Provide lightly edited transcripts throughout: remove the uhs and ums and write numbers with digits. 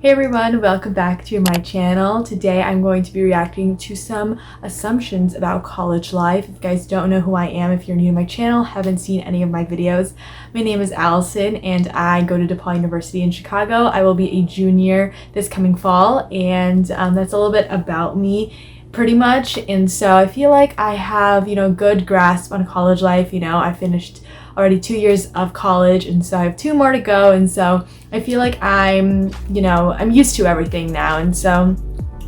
Hey everyone, welcome back to my channel. Today I'm going to be reacting to some assumptions about college life. If you guys don't know who I am, if you're new to my channel, haven't seen any of my videos, my name is Allison and I go to DePaul University in Chicago. I will be a junior this coming fall, and that's a little bit about me pretty much. And so I feel like I have, good grasp on college life. I finished already 2 years of college, and so I have 2 more to go, and so I feel like I'm used to everything now, and so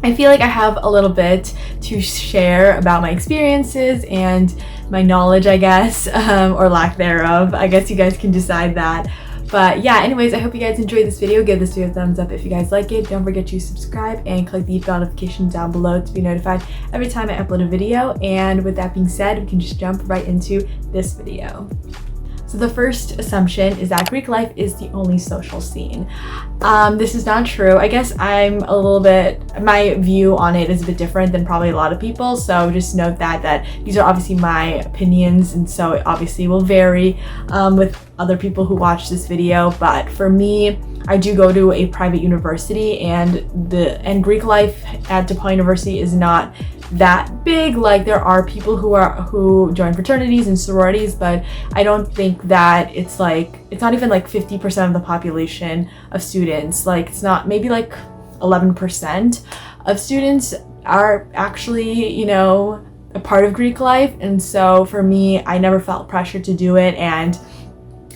I feel like I have a little bit to share about my experiences and my knowledge, I guess, or lack thereof. I guess you guys can decide that. But yeah, anyways, I hope you guys enjoyed this video. Give this video a thumbs up if you guys like it. Don't forget to subscribe and click the bell notification down below to be notified every time I upload a video. And with that being said, we can just jump right into this video. So the first assumption is that Greek life is the only social scene. This is not true. I guess my view on it is a bit different than probably a lot of people. So just note that these are obviously my opinions, and so it obviously will vary with other people who watch this video. But for me, I do go to a private university, and Greek life at DePaul University is not that big. Like, there are people who join fraternities and sororities, but I don't think that it's not even like 50% of the population of students. Like, it's not, maybe like 11% of students are actually, a part of Greek life. And so for me, I never felt pressure to do it. And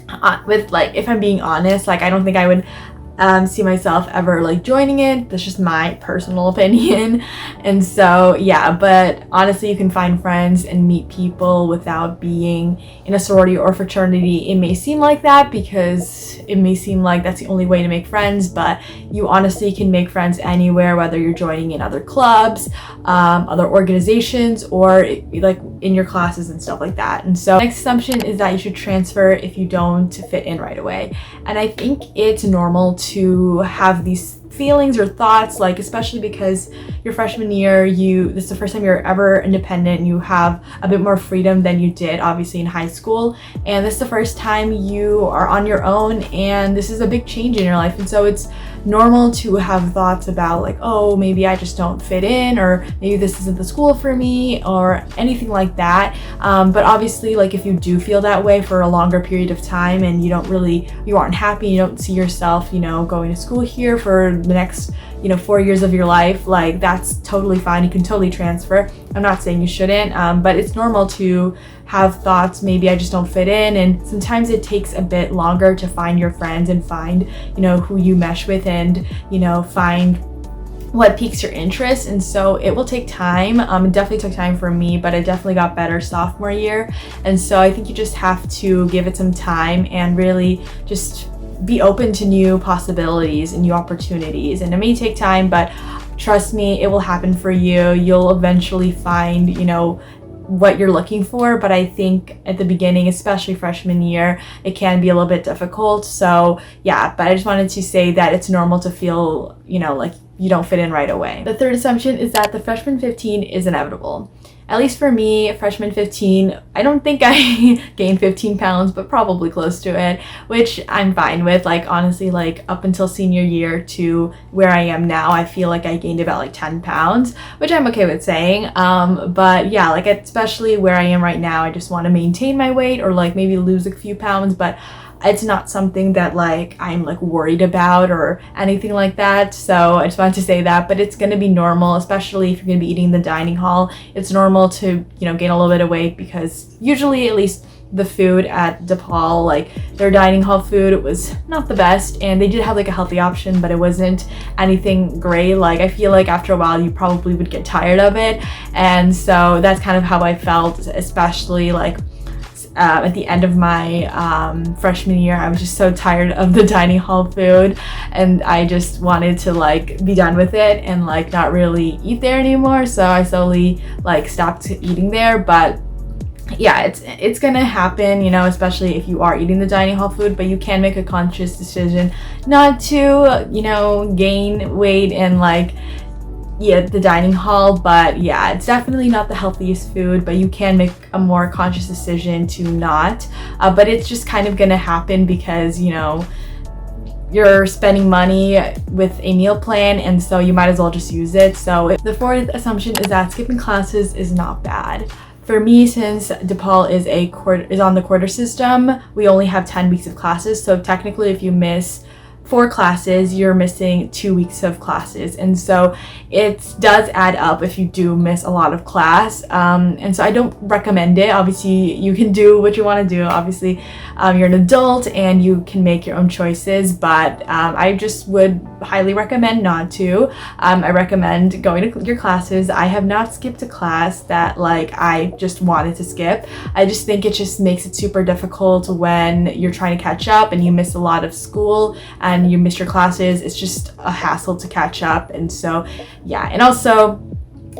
if I'm being honest, I don't think I would see myself ever joining it. That's just my personal opinion. And so yeah, but honestly, you can find friends and meet people without being in a sorority or fraternity. It may seem like that because it may seem like that's the only way to make friends, but you honestly can make friends anywhere, whether you're joining in other clubs, other organizations, or in your classes and stuff like that. And so next assumption is that you should transfer if you don't fit in right away. And I think it's normal to have these feelings or thoughts, especially because your freshman year, this is the first time you're ever independent, and you have a bit more freedom than you did obviously in high school, and this is the first time you are on your own, and this is a big change in your life. And so it's normal to have thoughts about oh, maybe I just don't fit in, or maybe this isn't the school for me, or anything like that. But obviously, if you do feel that way for a longer period of time and you aren't happy, you don't see yourself going to school here for the next 4 years of your life, that's totally fine. You can totally transfer. I'm not saying you shouldn't, but it's normal to have thoughts, maybe I just don't fit in, and sometimes it takes a bit longer to find your friends and find who you mesh with, and find what piques your interest. And so it will take time. It definitely took time for me, but I definitely got better sophomore year. And so I think you just have to give it some time and really just be open to new possibilities and new opportunities. And it may take time, but trust me, it will happen for you. You'll eventually find what you're looking for. But I think at the beginning, especially freshman year, it can be a little bit difficult. So yeah, but I just wanted to say that it's normal to feel like you don't fit in right away. The third assumption is that the freshman 15 is inevitable. At least for me, freshman 15, I don't think I gained 15 pounds, but probably close to it, which I'm fine with. Honestly, up until senior year to where I am now, I feel like I gained about 10 pounds, which I'm okay with saying. But yeah, especially where I am right now, I just want to maintain my weight, or maybe lose a few pounds, but it's not something that I'm worried about or anything like that. So I just wanted to say that. But it's going to be normal, especially if you're going to be eating in the dining hall. It's normal to gain a little bit of weight, because usually, at least the food at DePaul, their dining hall food, it was not the best, and they did have a healthy option, but it wasn't anything great. I feel after a while you probably would get tired of it. And so that's kind of how I felt, especially at the end of my freshman year. I was just so tired of the dining hall food, and I just wanted to be done with it and not really eat there anymore. So I slowly stopped eating there. But yeah, it's gonna happen, especially if you are eating the dining hall food. But you can make a conscious decision not to gain weight and the dining hall. But yeah, it's definitely not the healthiest food, but you can make a more conscious decision to not. But it's just kind of gonna happen because you're spending money with a meal plan, and so you might as well just use it. So the fourth assumption is that skipping classes is not bad. For me, since DePaul is on the quarter system, we only have 10 weeks of classes. So technically, if you miss 4 classes, you're missing 2 weeks of classes, and so it does add up if you do miss a lot of class. And so I don't recommend it. Obviously, you can do what you want to do. Obviously, you're an adult and you can make your own choices, but I just would highly recommend not to. I recommend going to your classes. I have not skipped a class that I just wanted to skip. I just think it just makes it super difficult when you're trying to catch up and you miss a lot of school and you miss your classes. It's just a hassle to catch up. And so yeah, and also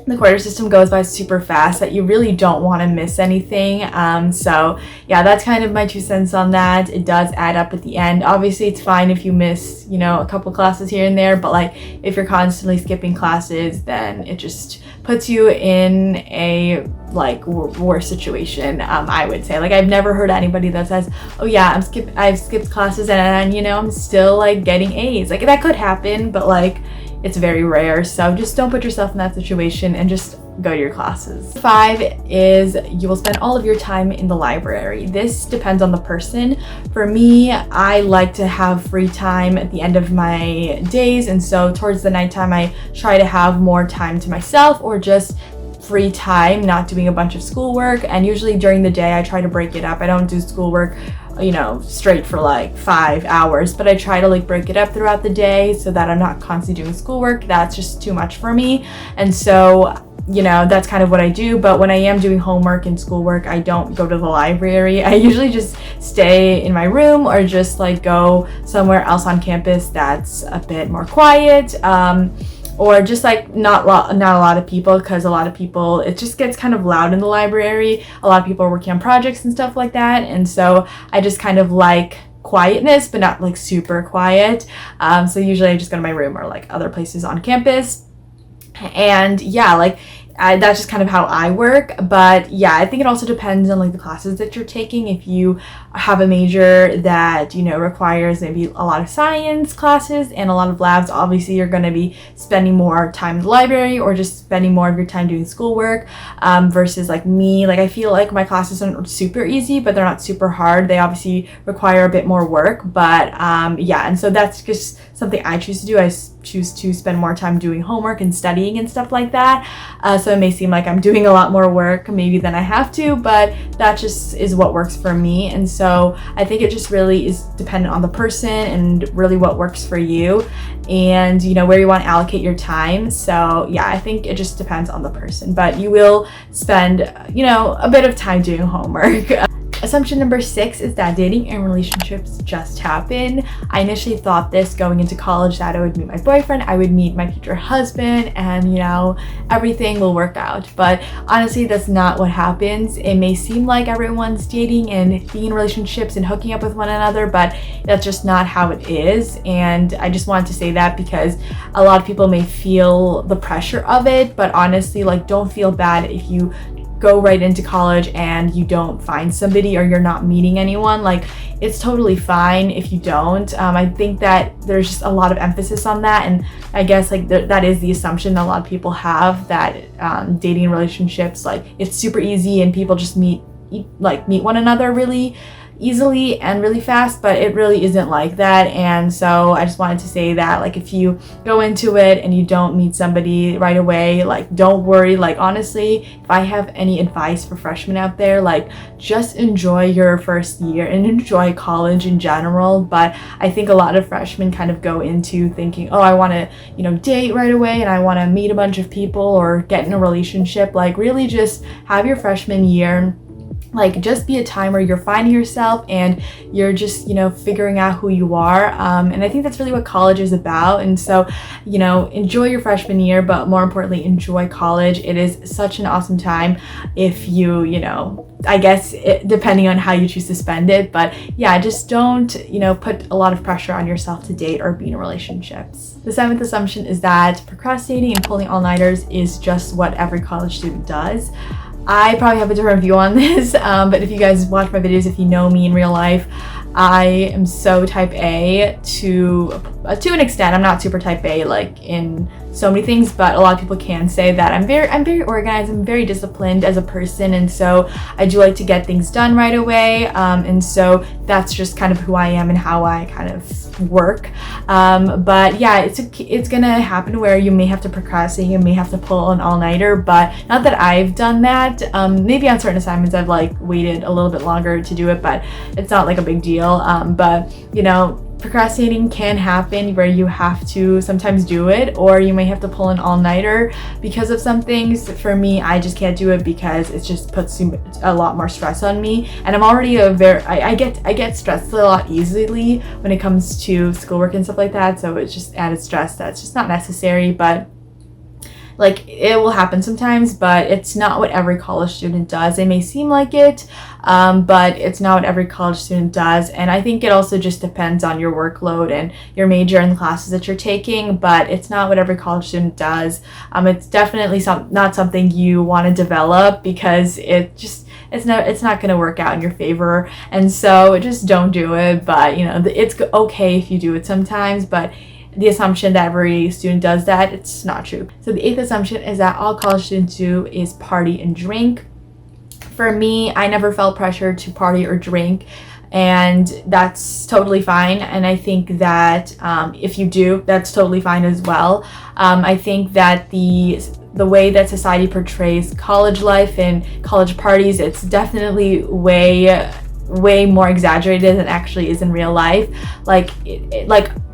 the quarter system goes by super fast that you really don't want to miss anything. So yeah, that's kind of my 2 cents on that. It does add up at the end. Obviously, it's fine if you miss, a couple classes here and there, but if you're constantly skipping classes, then it just puts you in a worse situation. I would say, I've never heard anybody that says, oh yeah, I've skipped classes and I'm still getting A's. That could happen, but it's very rare. So just don't put yourself in that situation and just go to your classes. 5 is you will spend all of your time in the library. This depends on the person. For me, I like to have free time at the end of my days, and so towards the nighttime I try to have more time to myself or just free time, not doing a bunch of schoolwork. And usually during the day I try to break it up. I don't do schoolwork straight for 5 hours, but I try to break it up throughout the day so that I'm not constantly doing schoolwork. That's just too much for me. And so that's kind of what I do. But when I am doing homework and schoolwork, I don't go to the library. I usually just stay in my room or just go somewhere else on campus that's a bit more quiet. Or just not a lot of people, because a lot of people, it just gets kind of loud in the library. A lot of people are working on projects and stuff like that, and so I just kind of like quietness, but not super quiet. So usually I just go to my room or other places on campus. And yeah, that's just kind of how I work. But yeah, I think it also depends on the classes that you're taking. If you have a major that requires maybe a lot of science classes and a lot of labs, obviously you're going to be spending more time in the library or just spending more of your time doing schoolwork, versus me. I feel my classes aren't super easy, but they're not super hard. They obviously require a bit more work, but yeah, and so that's just something I choose to do. I choose to spend more time doing homework and studying and stuff like that. So it may seem like I'm doing a lot more work maybe than I have to, but that just is what works for me. And so I think it just really is dependent on the person and really what works for you and where you want to allocate your time. So yeah, I think it just depends on the person, but you will spend a bit of time doing homework. Assumption number 6 is that dating and relationships just happen. I initially thought this going into college, that I would meet my boyfriend, I would meet my future husband, and everything will work out. But honestly, that's not what happens. It may seem like everyone's dating and being in relationships and hooking up with one another, but that's just not how it is. And I just wanted to say that because a lot of people may feel the pressure of it, but honestly, don't feel bad if you go right into college and you don't find somebody or you're not meeting anyone. It's totally fine if you don't. I think that there's just a lot of emphasis on that, and I guess that is the assumption that a lot of people have, that dating relationships, it's super easy and people just meet one another really easily and really fast, but it really isn't like that. And so I just wanted to say that if you go into it and you don't meet somebody right away, don't worry. Honestly, if I have any advice for freshmen out there, just enjoy your first year and enjoy college in general. But I think a lot of freshmen kind of go into thinking, oh, I want to date right away and I want to meet a bunch of people or get in a relationship. Really just have your freshman year just be a time where you're finding yourself and you're just figuring out who you are, and I think that's really what college is about. And so enjoy your freshman year, but more importantly, enjoy college. It is such an awesome time if you I guess depending on how you choose to spend it. But yeah, just don't put a lot of pressure on yourself to date or be in relationships. The 7th assumption is that procrastinating and pulling all-nighters is just what every college student does. I probably have a different view on this, but if you guys watch my videos, if you know me in real life, I am so type A to an extent. I'm not super type A like in so many things, but a lot of people can say that I'm very organized, I'm very disciplined as a person, and so I do like to get things done right away, and so that's just kind of who I am and how I kind of work. But yeah, it's gonna happen where you may have to procrastinate, you may have to pull an all-nighter, but not that I've done that. Maybe on certain assignments I've like waited a little bit longer to do it, but it's not like a big deal. But you know, procrastinating can happen where you have to sometimes do it, or you may have to pull an all-nighter because of some things. For me, I just can't do it because it just puts a lot more stress on me, and I'm already I get stressed a lot easily when it comes to schoolwork and stuff like that, so it's just added stress that's just not necessary. But like, it will happen sometimes, but it's not what every college student does. It may seem like it, but it's not what every college student does. And I think it also just depends on your workload and your major and the classes that you're taking, but it's not what every college student does. It's definitely not something you want to develop, because it's not going to work out in your favor. And so just don't do it. But you know, it's okay if you do it sometimes, but the assumption that every student does that, it's not true. So the 8th assumption is that all college students do is party and drink. For me, I never felt pressure to party or drink, and that's totally fine. And I think that if you do, that's totally fine as well. I think that the way that society portrays college life and college parties, it's definitely way more exaggerated than actually is in real life. Like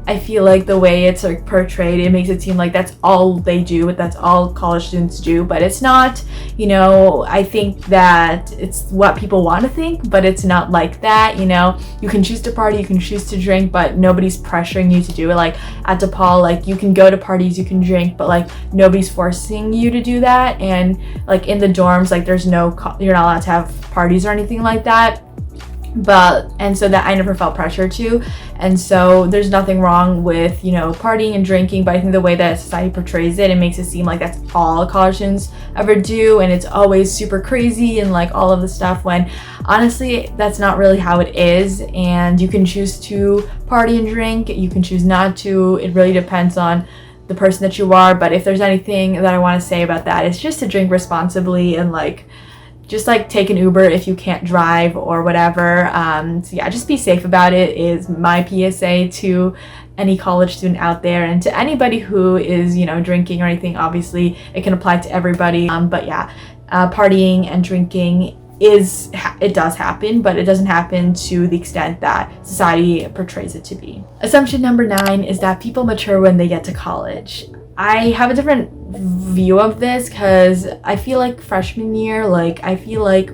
I feel like the way it's like portrayed, it makes it seem like that's all they do, that's all college students do, but it's not. You know, I think that it's what people want to think, but it's not like that. You know, you can choose to party, you can choose to drink, but nobody's pressuring you to do it. Like at DePaul, like you can go to parties, you can drink, but like nobody's forcing you to do that. And like in the dorms, like you're not allowed to have parties or anything like that. And so that I never felt pressure to, and so there's nothing wrong with, you know, partying and drinking, but I think the way that society portrays it makes it seem like that's all college students ever do, and it's always super crazy and like all of the stuff, when honestly that's not really how it is. And you can choose to party and drink, you can choose not to. It really depends on the person that you are. But if there's anything that I want to say about that, it's just to drink responsibly, and like just like take an Uber if you can't drive or whatever. So yeah, just be safe about it is my PSA to any college student out there, and to anybody who is, you know, drinking or anything. Obviously it can apply to everybody, but yeah, partying and drinking it does happen, but it doesn't happen to the extent that society portrays it to be. Assumption number 9 is that people mature when they get to college. I have a different view of this, because I feel like freshman year, like I feel like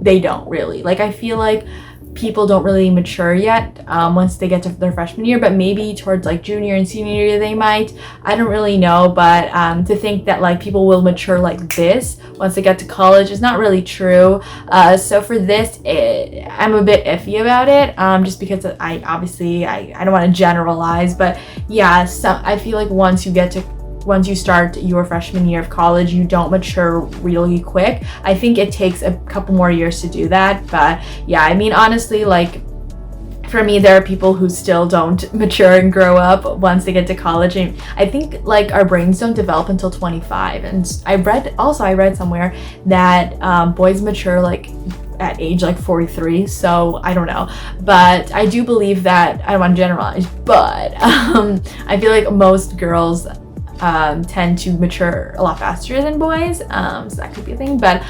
they don't really, like I feel like people don't really mature yet once they get to their freshman year, but maybe towards like junior and senior year they might. I don't really know, but to think that like people will mature like this once they get to college is not really true. So for this, I'm a bit iffy about it, just because I don't want to generalize, but yeah, I feel like once you start your freshman year of college, you don't mature really quick. I think it takes a couple more years to do that. But yeah, I mean, honestly, like for me, there are people who still don't mature and grow up once they get to college. And I think like our brains don't develop until 25. And I read somewhere that boys mature like at age like 43, so I don't know, but I do believe that, I don't want to generalize, but I feel like most girls tend to mature a lot faster than boys, so that could be a thing. But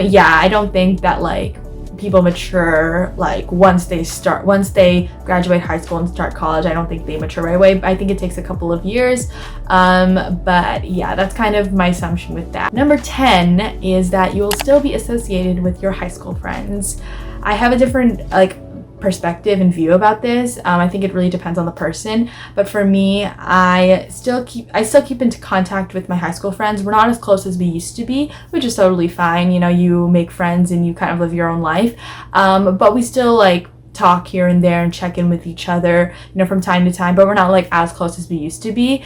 yeah, I don't think that like people mature like once they graduate high school and start college. I don't think they mature right away. I think it takes a couple of years, but yeah, that's kind of my assumption with that. Number 10 is that you will still be associated with your high school friends. I have a different like perspective and view about this. I think it really depends on the person, but for me, I still keep into contact with my high school friends. We're not as close as we used to be, which is totally fine. You know, you make friends and you kind of live your own life, but we still like talk here and there and check in with each other, you know, from time to time, but we're not like as close as we used to be.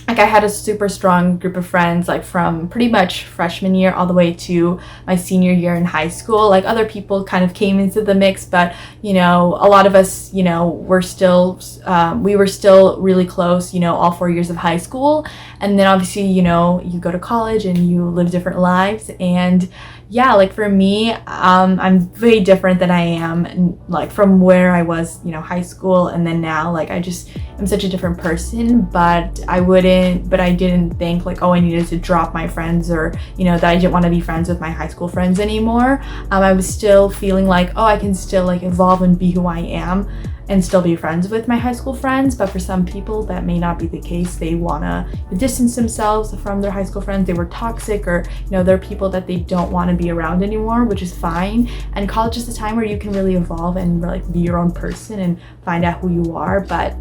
like I had a super strong group of friends like from pretty much freshman year all the way to my senior year in high school. Like other people kind of came into the mix, but you know, a lot of us, you know, we were still really close, you know, all 4 years of high school. And then obviously, you know, you go to college and you live different lives. And yeah, like for me, I'm very different than I am like from where I was, you know, high school and then now. Like I just am such a different person, but I didn't think like, oh, I needed to drop my friends, or you know, that I didn't want to be friends with my high school friends anymore. I was still feeling like, oh, I can still like evolve and be who I am and still be friends with my high school friends. But for some people that may not be the case. They want to distance themselves from their high school friends. They were toxic, or you know, they're people that they don't want to be around anymore, which is fine. And college is the time where you can really evolve and like be your own person and find out who you are. But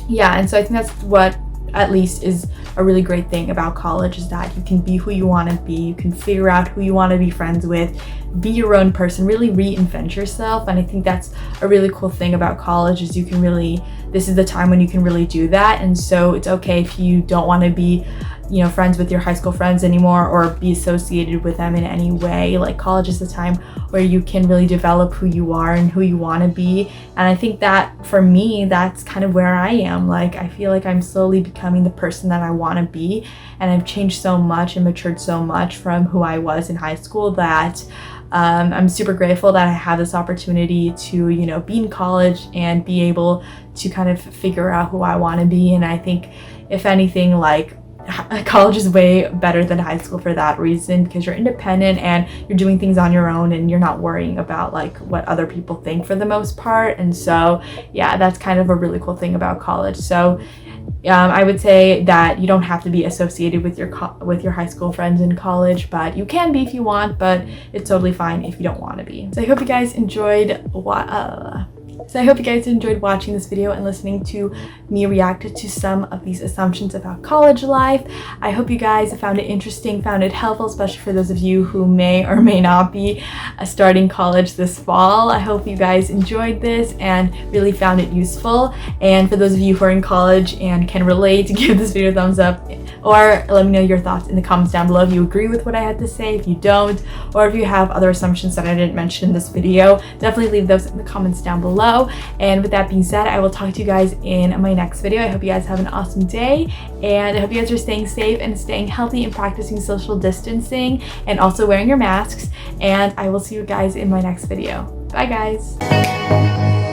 yeah, and so I think that's what at least is a really great thing about college, is that you can be who you want to be. You can figure out who you want to be friends with, be your own person, really reinvent yourself. And I think that's a really cool thing about college, is you can really, this is the time when you can really do that. And so it's okay if you don't want to be, you know, friends with your high school friends anymore or be associated with them in any way. Like college is the time where you can really develop who you are and who you want to be. And I think that for me, that's kind of where I am. Like I feel like I'm slowly becoming the person that I want to be, and I've changed so much and matured so much from who I was in high school that I'm super grateful that I have this opportunity to, you know, be in college and be able to kind of figure out who I want to be. And I think if anything, like college is way better than high school for that reason, because you're independent and you're doing things on your own and you're not worrying about like what other people think for the most part. And so yeah, that's kind of a really cool thing about college. So I would say that you don't have to be associated with your high school friends in college, but you can be if you want, but it's totally fine if you don't want to be. So I hope you guys enjoyed watching this video and listening to me react to some of these assumptions about college life. I hope you guys found it interesting, found it helpful, especially for those of you who may or may not be starting college this fall. I hope you guys enjoyed this and really found it useful. And for those of you who are in college and can relate, give this video a thumbs up, or let me know your thoughts in the comments down below if you agree with what I had to say, if you don't, or if you have other assumptions that I didn't mention in this video. Definitely leave those in the comments down below. And with that being said, I will talk to you guys in my next video. I hope you guys have an awesome day, and I hope you guys are staying safe and staying healthy and practicing social distancing and also wearing your masks. And I will see you guys in my next video. Bye guys.